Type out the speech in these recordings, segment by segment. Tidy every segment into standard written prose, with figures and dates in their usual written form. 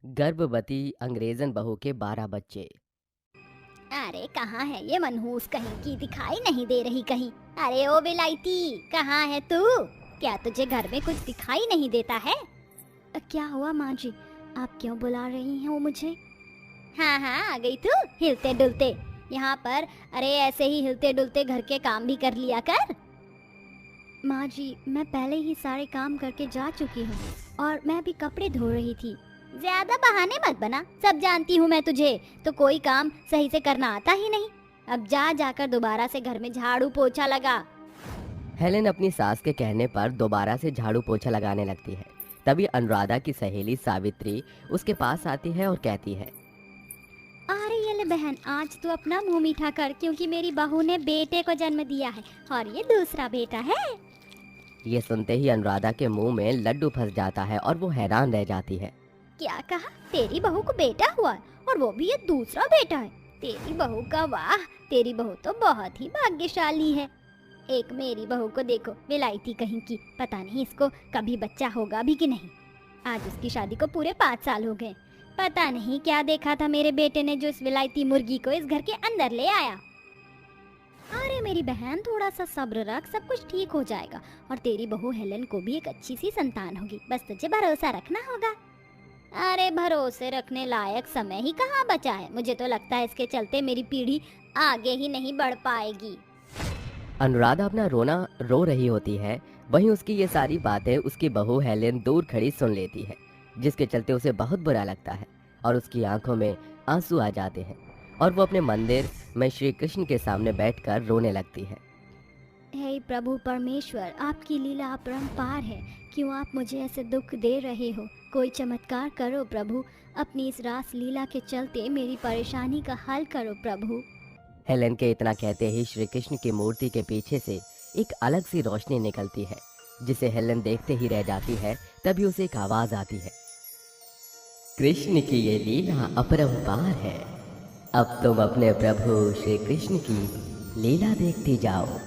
गर्भवती अंग्रेजन बहू के 12 बच्चे। अरे कहाँ है ये मनहूस कहीं की, दिखाई नहीं दे रही कहीं। अरे ओ विलायती, कहाँ है तू? क्या तुझे घर में कुछ दिखाई नहीं देता है? क्या हुआ माँ जी, आप क्यों बुला रही हो मुझे? हाँ हाँ, आ गई तू हिलते डुलते यहाँ पर। अरे ऐसे ही हिलते डुलते घर के काम भी कर लिया कर। माँ जी, मैं पहले ही सारे काम करके जा चुकी हूँ और मैं अभी कपड़े धो रही थी। ज्यादा बहाने मत बना, सब जानती हूँ मैं तुझे, तो कोई काम सही से करना आता ही नहीं। अब जा जाकर दोबारा से घर में झाड़ू पोछा लगा। हेलेन अपनी सास के कहने पर दोबारा से झाड़ू पोछा लगाने लगती है। तभी अनुराधा की सहेली सावित्री उसके पास आती है और कहती है, अरे ये ले बहन, आज तू अपना मुंह मीठा कर, क्योंकि मेरी बहू ने बेटे को जन्म दिया है और ये दूसरा बेटा है। ये सुनते ही अनुराधा के मुंह में लड्डू फंस जाता है और वो हैरान रह जाती है। क्या कहा? तेरी बहू को बेटा हुआ है और वो भी ये दूसरा बेटा है? तेरी बहू का वाह, तेरी बहू तो बहुत ही भाग्यशाली है। एक मेरी बहू को देखो, विलायती कहीं की, पता नहीं इसको कभी बच्चा होगा भी कि नहीं। आज उसकी शादी को पूरे 5 साल हो गए। पता नहीं क्या देखा था मेरे बेटे ने जो इस विलायती मुर्गी को इस घर के अंदर ले आया। अरे मेरी बहन, थोड़ा सा सब्र रख, सब कुछ ठीक हो जाएगा और तेरी बहू हेलेन को भी एक अच्छी सी संतान होगी। बस तुझे भरोसा रखना होगा। अरे भरोसे रखने लायक समय ही कहाँ बचा है। मुझे तो लगता है इसके चलते मेरी पीढ़ी आगे ही नहीं बढ़ पाएगी। अनुराधा अपना रोना रो रही होती है। वहीं उसकी ये सारी बातें उसकी बहू हेलेन दूर खड़ी सुन लेती है, जिसके चलते उसे बहुत बुरा लगता है और उसकी आंखों में आंसू आ जाते हैं और वो अपने मंदिर में श्री कृष्ण के सामने बैठकर रोने लगती है। हे प्रभु परमेश्वर, आपकी लीला अपरंपार है। क्यों आप मुझे ऐसे दुख दे रहे हो? कोई चमत्कार करो प्रभु। अपनी इस रास लीला के चलते मेरी परेशानी का हल करो प्रभु। हेलेन के इतना कहते ही श्री कृष्ण की मूर्ति के पीछे से एक अलग सी रोशनी निकलती है, जिसे हेलेन देखते ही रह जाती है। तभी उसे एक आवाज आती है, कृष्ण की ये लीला अपरंपार है। अब तुम अपने प्रभु श्री कृष्ण की लीला देखती जाओ।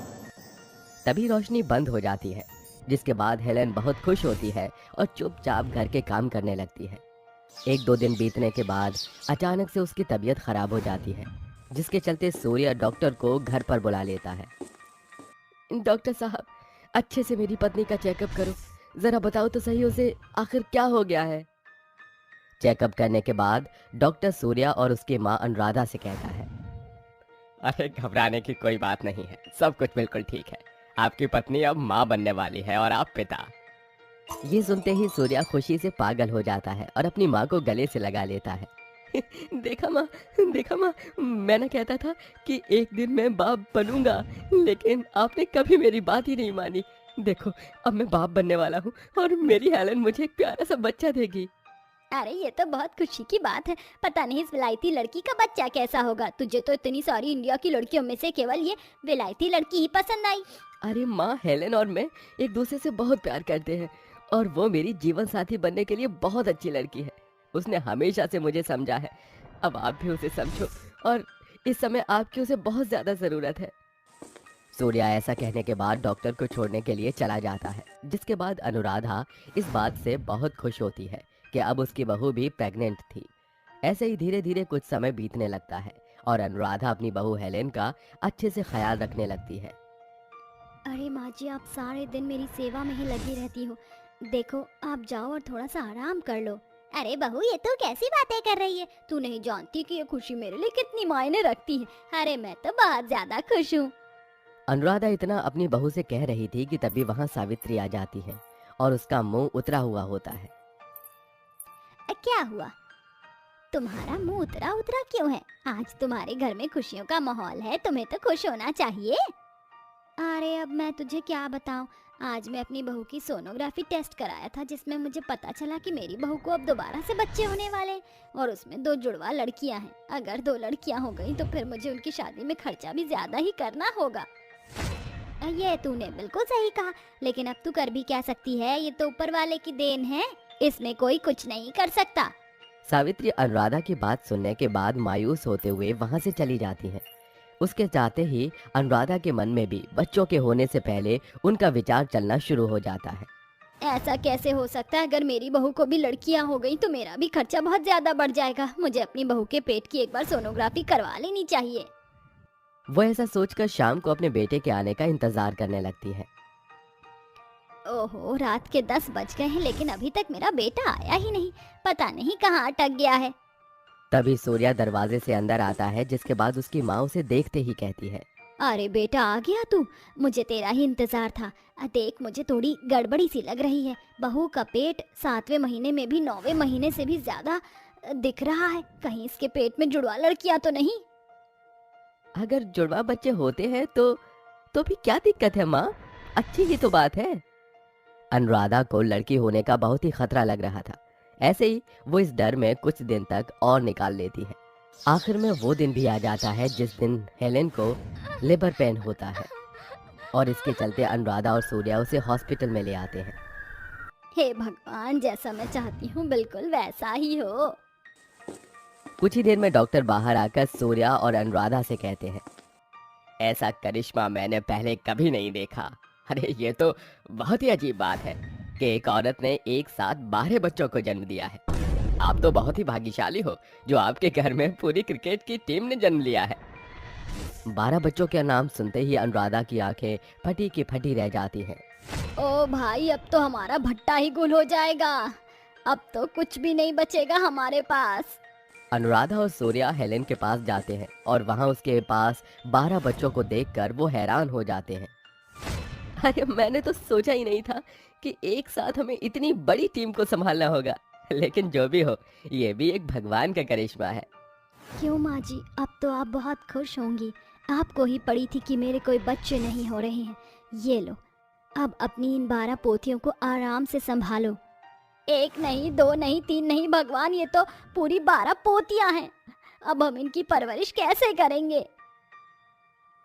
तभी रोशनी बंद हो जाती है, जिसके बाद हेलेन बहुत खुश होती है और चुपचाप घर के काम करने लगती है। 1-2 दिन बीतने के बाद अचानक से उसकी तबीयत खराब हो जाती है, जिसके चलते सूर्य डॉक्टर को घर पर बुला लेता है। डॉक्टर साहब, अच्छे से मेरी पत्नी का चेकअप करो, जरा बताओ तो सही उसे आखिर क्या हो गया है। चेकअप करने के बाद डॉक्टर सूर्या और उसकी माँ अनुराधा से कहता है, अरे घबराने की कोई बात नहीं है, सब कुछ बिल्कुल ठीक है। आपकी पत्नी अब माँ बनने वाली है और आप पिता। ये सुनते ही सूर्या खुशी से पागल हो जाता है और अपनी माँ को गले से लगा लेता है। देखा माँ, देखा माँ, मैंने कहता था कि एक दिन मैं बाप बनूंगा, लेकिन आपने कभी मेरी बात ही नहीं मानी। देखो, अब मैं बाप बनने वाला हूँ और मेरी हेलेन मुझे एक प्यारा सा बच्चा देगी। अरे ये तो बहुत खुशी की बात है। पता नहीं इस विलायती लड़की का बच्चा कैसा होगा। तुझे तो इतनी सारी इंडिया की लड़कियों में से केवल ये विलायती लड़की ही पसंद आई। अरे माँ, हेलेन और मैं एक दूसरे से बहुत प्यार करते हैं और वो मेरी जीवन साथी बनने के लिए बहुत अच्छी लड़की है। उसने हमेशा से मुझे समझा है। अब आप भी उसे समझो और इस समय आपकी उसे बहुत ज्यादा जरूरत है। सूर्या ऐसा कहने के बाद डॉक्टर को छोड़ने के लिए चला जाता है, जिसके बाद अनुराधा इस बात से बहुत खुश होती है कि अब उसकी बहू भी प्रेग्नेंट थी। ऐसे ही धीरे धीरे कुछ समय बीतने लगता है और अनुराधा अपनी बहू हेलेन का अच्छे से ख्याल रखने लगती है। अरे माँ जी, आप सारे दिन मेरी सेवा में ही लगी रहती हो। देखो, आप जाओ और थोड़ा सा आराम कर लो। अरे बहू, ये तू कैसी बातें कर रही है? तू नहीं जानती कि ये खुशी मेरे लिए कितनी मायने रखती है। अरे मैं तो बहुत ज्यादा खुश हूँ। अनुराधा इतना अपनी बहू से कह रही थी कि तभी वहां सावित्री आ जाती है और उसका मुंह उतरा हुआ होता है। क्या हुआ? तुम्हारा मुंह उतरा उतरा क्यों है? आज तुम्हारे घर में खुशियों का माहौल है, तुम्हें तो खुश होना चाहिए। अरे अब मैं तुझे क्या बताऊं। आज मैं अपनी बहू की सोनोग्राफी टेस्ट कराया था, जिसमें मुझे पता चला कि मेरी बहू को अब दोबारा से बच्चे होने वाले हैं और उसमें 2 जुड़वा लड़कियां हैं। अगर 2 लड़कियां हो गई तो फिर मुझे उनकी शादी में खर्चा भी ज्यादा ही करना होगा। ये तूने बिल्कुल सही कहा, लेकिन अब तू कर भी क्या सकती है? ये तो ऊपर वाले की देन है, इसमें कोई कुछ नहीं कर सकता। सावित्री अनुराधा की बात सुनने के बाद मायूस होते हुए वहां से चली जाती है। उसके जाते ही अनुराधा के मन में भी बच्चों के होने से पहले उनका विचार चलना शुरू हो जाता है। ऐसा कैसे हो सकता है? अगर मेरी बहू को भी लड़कियां हो गई तो मेरा भी खर्चा बहुत ज्यादा बढ़ जाएगा। मुझे अपनी बहू के पेट की एक बार सोनोग्राफी करवा लेनी चाहिए। वो ऐसा सोचकर शाम को अपने बेटे के आने का इंतजार करने लगती है। ओहो, रात के 10 बज गए हैं लेकिन अभी तक मेरा बेटा आया ही नहीं। पता नहीं कहाँ अटक गया है। तभी सूर्या दरवाजे से अंदर आता है, जिसके बाद उसकी माँ उसे देखते ही कहती है, अरे बेटा, आ गया तू? मुझे तेरा ही इंतजार था। देख, मुझे थोड़ी गड़बड़ी सी लग रही है। बहू का पेट 7वें महीने में भी 9वें महीने से भी ज्यादा दिख रहा है। कहीं इसके पेट में जुड़वा लड़कियां तो नहीं? अगर जुड़वा बच्चे होते हैं तो भी क्या दिक्कत है माँ, अच्छी ही तो बात है। अनुराधा को लड़की होने का बहुत ही खतरा लग रहा था। ऐसे ही वो इस डर में कुछ दिन तक और निकाल लेती है। आखिर में वो दिन भी आ जाता है जिस दिन हेलेन को लेबर पेन होता है और इसके चलते अनुराधा और सूर्या उसे हॉस्पिटल में ले आते हैं। हे भगवान, जैसा मैं चाहती हूँ बिल्कुल वैसा ही हो। कुछ ही देर में डॉक्टर बाहर आकर सूर्या और अनुराधा से कहते हैं, ऐसा करिश्मा मैंने पहले कभी नहीं देखा। अरे ये तो बहुत ही अजीब बात है कि एक औरत ने एक साथ 12 बच्चों को जन्म दिया है। आप तो बहुत ही भाग्यशाली हो जो आपके घर में पूरी क्रिकेट की टीम ने जन्म लिया है। 12 बच्चों के नाम सुनते ही अनुराधा की आंखें फटी की फटी रह जाती हैं। ओ भाई, अब तो हमारा भट्टा ही गुल हो जाएगा। अब तो कुछ भी नहीं बचेगा हमारे पास। अनुराधा और सूर्या हेलेन के पास जाते हैं और वहां उसके पास 12 बच्चों को देखकर वो हैरान हो जाते हैं। अरे मैंने तो सोचा ही नहीं था कि एक साथ हमें इतनी बड़ी टीम को संभालना होगा। लेकिन जो भी हो, ये भी एक भगवान का करिश्मा है। क्यों माँ जी, अब तो आप बहुत खुश होंगी। आपको ही पड़ी थी कि मेरे कोई बच्चे नहीं हो रहे हैं। ये लो, अब अपनी इन 12 पोतियों को आराम से संभालो। 1 नहीं, 2 नहीं, 3 नहीं, भगवान, ये तो पूरी 12 पोतियां हैं। अब हम इनकी परवरिश कैसे करेंगे?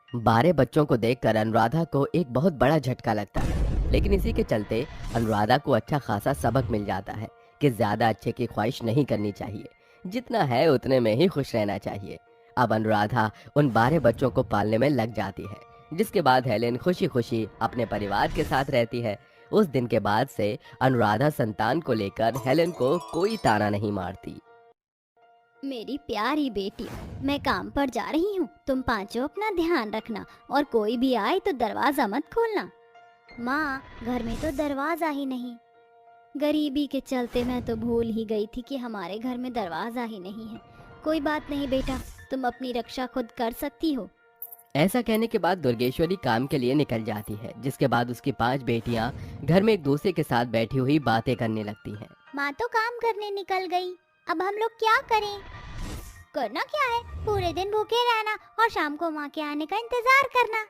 12 बच्चों को देखकर अनुराधा को एक बहुत बड़ा झटका लगता है, लेकिन इसी के चलते अनुराधा को अच्छा खासा सबक मिल जाता है कि ज्यादा अच्छे की ख्वाहिश नहीं करनी चाहिए, जितना है उतने में ही खुश रहना चाहिए। अब अनुराधा उन 12 बच्चों को पालने में लग जाती है, जिसके बाद हेलेन खुशी खुशी अपने परिवार के साथ रहती है। उस दिन के बाद से अनुराधा संतान को लेकर हेलेन को कोई ताना नहीं मारती। मेरी प्यारी बेटी, मैं काम पर जा रही हूँ। तुम पांचों अपना ध्यान रखना और कोई भी आए तो दरवाजा मत खोलना। माँ, घर में तो दरवाजा ही नहीं। गरीबी के चलते मैं तो भूल ही गई थी कि हमारे घर में दरवाजा ही नहीं है। कोई बात नहीं बेटा, तुम अपनी रक्षा खुद कर सकती हो। ऐसा कहने के बाद दुर्गेश्वरी काम के लिए निकल जाती है, जिसके बाद उसकी 5 बेटियां घर में एक दूसरे के साथ बैठी हुई बातें करने लगती हैं। माँ तो काम करने निकल गई, अब हम लोग क्या करें? करना क्या है? पूरे दिन भूखे रहना और शाम को माँ के आने का इंतजार करना।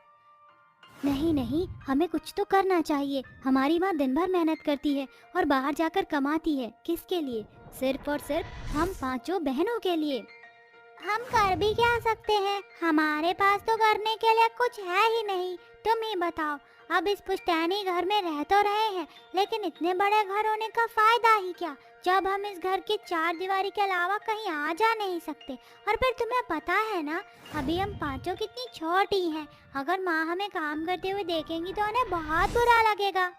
नहीं नहीं, हमें कुछ तो करना चाहिए। हमारी माँ दिन भर मेहनत करती है और बाहर जाकर कमाती है। किसके लिए? सिर्फ और सिर्फ हम पांचों बहनों के लिए। हम कर भी क्या सकते हैं? हमारे पास तो करने के लिए कुछ है ही नहीं। तुम ही बताओ, अब इस पुश्तैनी घर में रह तो रहे हैं, लेकिन इतने बड़े घर होने का फायदा ही क्या, जब हम इस घर की 4 दीवारी के अलावा कहीं आ जा नहीं सकते। और फिर तुम्हें पता है ना, अभी हम पांचों कितनी छोटी हैं। अगर माँ हमें काम करते हुए देखेंगी तो उन्हें बहुत बुरा लगेगा।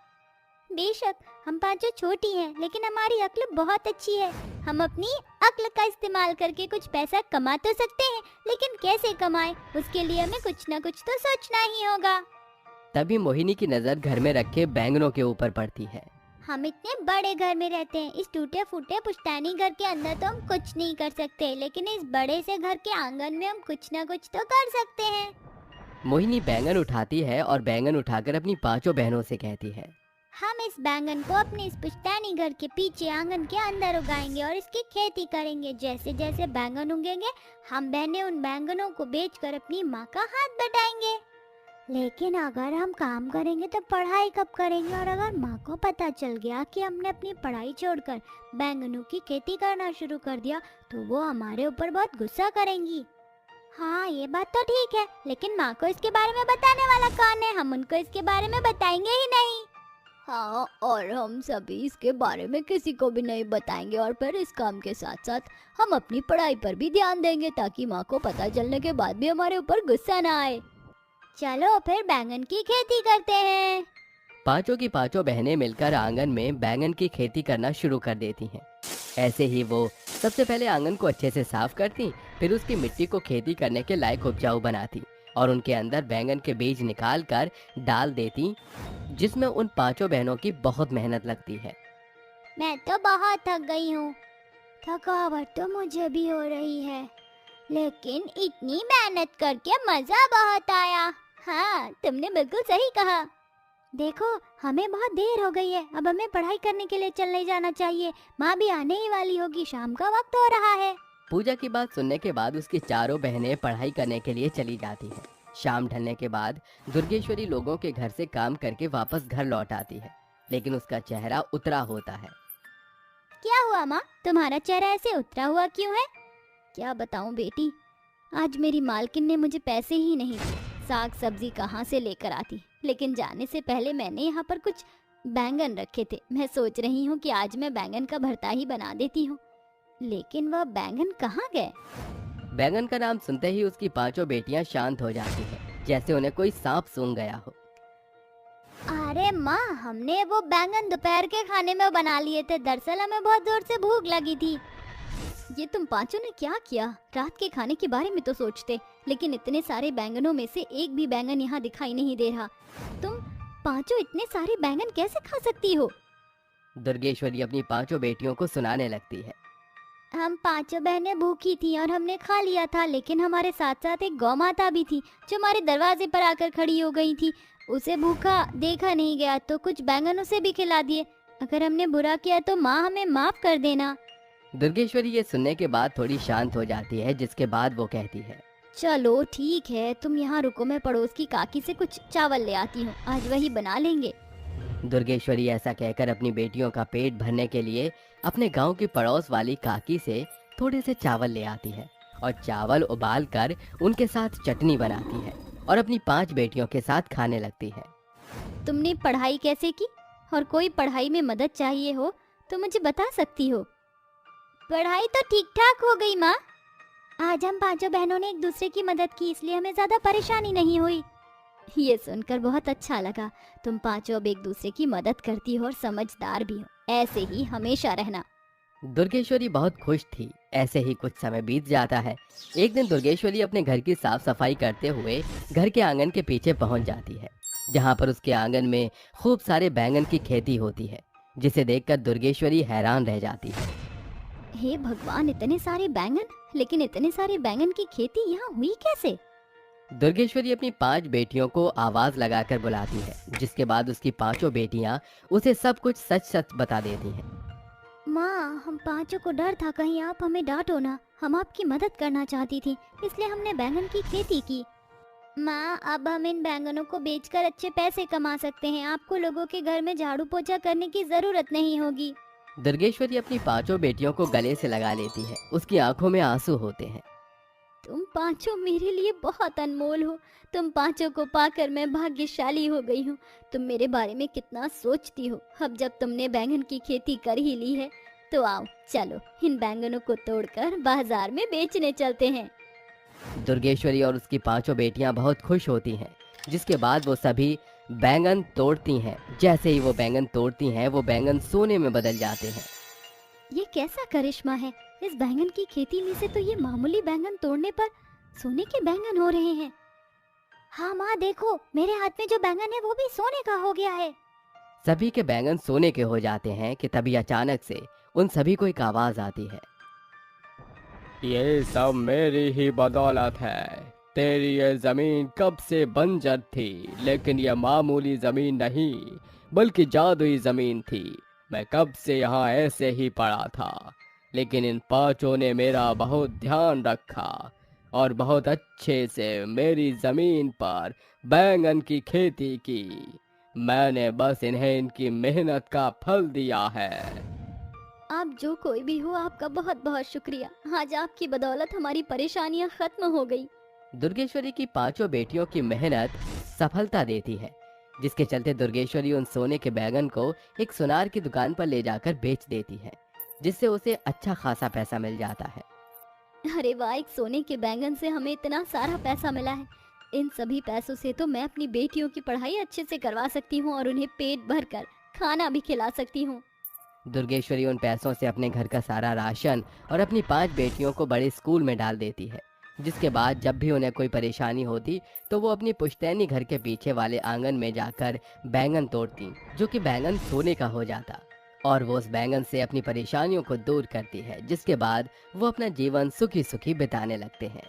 बेशक हम पांचों छोटी हैं, लेकिन हमारी अक्ल बहुत अच्छी है। हम अपनी अक्ल का इस्तेमाल करके कुछ पैसा कमा तो सकते हैं, लेकिन कैसे कमाएं, उसके लिए हमें कुछ ना कुछ तो सोचना ही होगा। तभी मोहिनी की नजर घर में रखे बैंगनों के ऊपर पड़ती है। हम इतने बड़े घर में रहते हैं, इस टूटे फूटे पुश्तैनी घर के अंदर तो हम कुछ नहीं कर सकते, लेकिन इस बड़े से घर के आंगन में हम कुछ ना कुछ तो कर सकते हैं। मोहिनी बैंगन उठाती है और बैंगन उठाकर अपनी 5 बहनों से कहती है, हम इस बैंगन को अपने इस पुश्तैनी घर के पीछे आंगन के अंदर उगाएंगे और इसकी खेती करेंगे। जैसे जैसे बैंगन उगेंगे, हम बहनें उन बैंगनों को बेचकर अपनी माँ का हाथ बटाएंगे। लेकिन अगर हम काम करेंगे तो पढ़ाई कब करेंगे? और अगर माँ को पता चल गया कि हमने अपनी पढ़ाई छोड़कर बैंगनों की खेती करना शुरू कर दिया, तो वो हमारे ऊपर बहुत गुस्सा करेंगी। हाँ, ये बात तो ठीक है, लेकिन माँ को इसके बारे में बताने वाला कौन है? हम उनको इसके बारे में बताएंगे ही नहीं। हाँ, और हम सभी इसके बारे में किसी को भी नहीं बताएंगे। और फिर इस काम के साथ साथ हम अपनी पढ़ाई पर भी ध्यान देंगे, ताकि माँ को पता चलने के बाद भी हमारे ऊपर गुस्सा ना आए। चलो फिर बैंगन की खेती करते हैं। पांचों की पांचों बहनें मिलकर आंगन में बैंगन की खेती करना शुरू कर देती हैं। ऐसे ही वो सबसे पहले आंगन को अच्छे से साफ करती, फिर उसकी मिट्टी को खेती करने के लायक उपजाऊ बनाती और उनके अंदर बैंगन के बीज निकाल कर डाल देती, जिसमें उन पांचों बहनों की बहुत मेहनत लगती है। मैं तो बहुत थक गई हूँ। थकावट तो मुझे भी हो रही है, लेकिन इतनी मेहनत करके मजा बहुत आया। हाँ, तुमने बिल्कुल सही कहा। देखो, हमें बहुत देर हो गई है, अब हमें पढ़ाई करने के लिए चलने जाना चाहिए। माँ भी आने ही वाली होगी, शाम का वक्त हो रहा है। पूजा की बात सुनने के बाद उसकी चारों बहनें पढ़ाई करने के लिए चली जाती हैं। शाम ढलने के बाद दुर्गेश्वरी लोगों के घर से काम करके वापस घर लौट आती है, लेकिन उसका चेहरा उतरा होता है। क्या हुआ माँ, तुम्हारा चेहरा ऐसे उतरा हुआ क्यों है? क्या बताऊँ बेटी, आज मेरी मालकिन ने मुझे पैसे ही नहीं दिए। साग सब्जी कहाँ से लेकर आती, लेकिन जाने से पहले मैंने यहाँ पर कुछ बैंगन रखे थे। मैं सोच रही हूँ कि आज मैं बैंगन का भरता ही बना देती हूँ, लेकिन वह बैंगन कहाँ गए? बैंगन का नाम सुनते ही उसकी पांचों बेटियां शांत हो जाती हैं, जैसे उन्हें कोई सांप सूंघ गया हो। अरे माँ, हमने वो बैंगन दोपहर के खाने में बना लिए थे। दरअसल हमें बहुत जोर से भूख लगी थी। ये तुम पांचों ने क्या किया? रात के खाने के बारे में तो सोचते, लेकिन इतने सारे बैंगनों में से एक भी बैंगन यहाँ दिखाई नहीं दे रहा। तुम पांचों इतने सारे बैंगन कैसे खा सकती हो? दुर्गेश्वरी अपनी पांचों बेटियों को सुनाने लगती है। हम पांचों बहनें भूखी थी और हमने खा लिया था, लेकिन हमारे साथ साथ एक गौ माता भी थी जो हमारे दरवाजे पर आकर खड़ी हो गई थी। उसे भूखा देखा नहीं गया तो कुछ बैंगन उसे भी खिला दिए। अगर हमने बुरा किया तो माँ हमें माफ कर देना। दुर्गेश्वरी ये सुनने के बाद थोड़ी शांत हो जाती है, जिसके बाद वो कहती है, चलो ठीक है, तुम यहाँ रुको, मैं पड़ोस की काकी से कुछ चावल ले आती हूँ, आज वही बना लेंगे। दुर्गेश्वरी ऐसा कहकर अपनी बेटियों का पेट भरने के लिए अपने गांव की पड़ोस वाली काकी से थोड़े से चावल ले आती है और चावल उबाल कर उनके साथ चटनी बनाती है और अपनी 5 बेटियों के साथ खाने लगती है। तुमने पढ़ाई कैसे की? और कोई पढ़ाई में मदद चाहिए हो तो मुझे बता सकती हो। पढ़ाई तो ठीक ठाक हो गई माँ। आज हम पांचों बहनों ने एक दूसरे की मदद की, इसलिए हमें ज्यादा परेशानी नहीं हुई। ये सुनकर बहुत अच्छा लगा। तुम पांचों अब एक दूसरे की मदद करती हो और समझदार भी हो। ऐसे ही हमेशा रहना। दुर्गेश्वरी बहुत खुश थी। ऐसे ही कुछ समय बीत जाता है। एक दिन दुर्गेश्वरी अपने घर की साफ सफाई करते हुए घर के आंगन के पीछे पहुंच जाती है, जहां पर उसके आंगन में खूब सारे बैंगन की खेती होती है, जिसे देखकर दुर्गेश्वरी हैरान रह जाती है। हे भगवान, इतने सारे बैंगन, लेकिन इतने सारे बैंगन की खेती यहाँ हुई कैसे? दुर्गेश्वरी अपनी 5 बेटियों को आवाज लगाकर बुलाती है, जिसके बाद उसकी पांचों बेटियां उसे सब कुछ सच सच बता देती हैं। माँ, हम पांचों को डर था कहीं आप हमें डांटो ना। हम आपकी मदद करना चाहती थी, इसलिए हमने बैंगन की खेती की। माँ, अब हम इन बैंगनों को बेचकर अच्छे पैसे कमा सकते हैं। आपको लोगों के घर में झाड़ू पोछा करने की जरूरत नहीं होगी। दुर्गेश्वरी अपनी पांचों बेटियों को गले से लगा लेती है। उसकी आंखों में आंसू होते हैं। तुम पांचों मेरे लिए बहुत अनमोल हो। तुम पांचों को पाकर मैं भाग्यशाली हो गई हूँ। तुम मेरे बारे में कितना सोचती हो। अब जब तुमने बैंगन की खेती कर ही ली है तो आओ, चलो इन बैंगनों को तोड़कर बाजार में बेचने चलते हैं। दुर्गेश्वरी और उसकी पांचों बेटियां बहुत खुश होती हैं, जिसके बाद वो सभी बैंगन तोड़ती हैं। जैसे ही वो बैंगन तोड़ती हैं, वो बैंगन सोने में बदल जाते हैं। ये कैसा करिश्मा है? इस बैंगन की खेती में से तो ये मामूली बैंगन तोड़ने पर सोने के बैंगन हो रहे हैं। हाँ माँ, देखो मेरे हाथ में जो बैंगन है वो भी सोने का हो गया है। सभी के बैंगन सोने के हो जाते हैं कि तभी अचानक से उन सभी को एक आवाज आती है। ये सब मेरी ही बदौलत है। तेरी ये जमीन कब से बंजर थी, लेकिन ये मामूली जमीन नहीं बल्कि जादुई जमीन थी। मैं कब से यहाँ ऐसे ही पड़ा था, लेकिन इन पांचों ने मेरा बहुत ध्यान रखा और बहुत अच्छे से मेरी जमीन पर बैंगन की खेती की। मैंने बस इन्हें इनकी मेहनत का फल दिया है। आप जो कोई भी हो, आपका बहुत बहुत शुक्रिया। आज आपकी बदौलत हमारी परेशानियां खत्म हो गई। दुर्गेश्वरी की पांचों बेटियों की मेहनत सफलता देती है, जिसके चलते दुर्गेश्वरी उन सोने के बैंगन को एक सुनार की दुकान पर ले जाकर बेच देती है, जिससे उसे अच्छा खासा पैसा मिल जाता है। अरे वाह, एक सोने के बैंगन से हमें इतना सारा पैसा मिला है। इन सभी पैसों से तो मैं अपनी बेटियों की पढ़ाई अच्छे से करवा सकती हूँ और उन्हें पेट भर कर खाना भी खिला सकती हूँ। दुर्गेश्वरी उन पैसों से अपने घर का सारा राशन और अपनी 5 बेटियों को बड़े स्कूल में डाल देती है। जिसके बाद जब भी उन्हें कोई परेशानी होती तो वो अपनी पुश्तैनी घर के पीछे वाले आंगन में जाकर बैंगन तोड़ती, जो कि बैंगन सोने का हो जाता, और वो उस बैंगन से अपनी परेशानियों को दूर करती है। जिसके बाद वो अपना जीवन सुखी सुखी बिताने लगते हैं।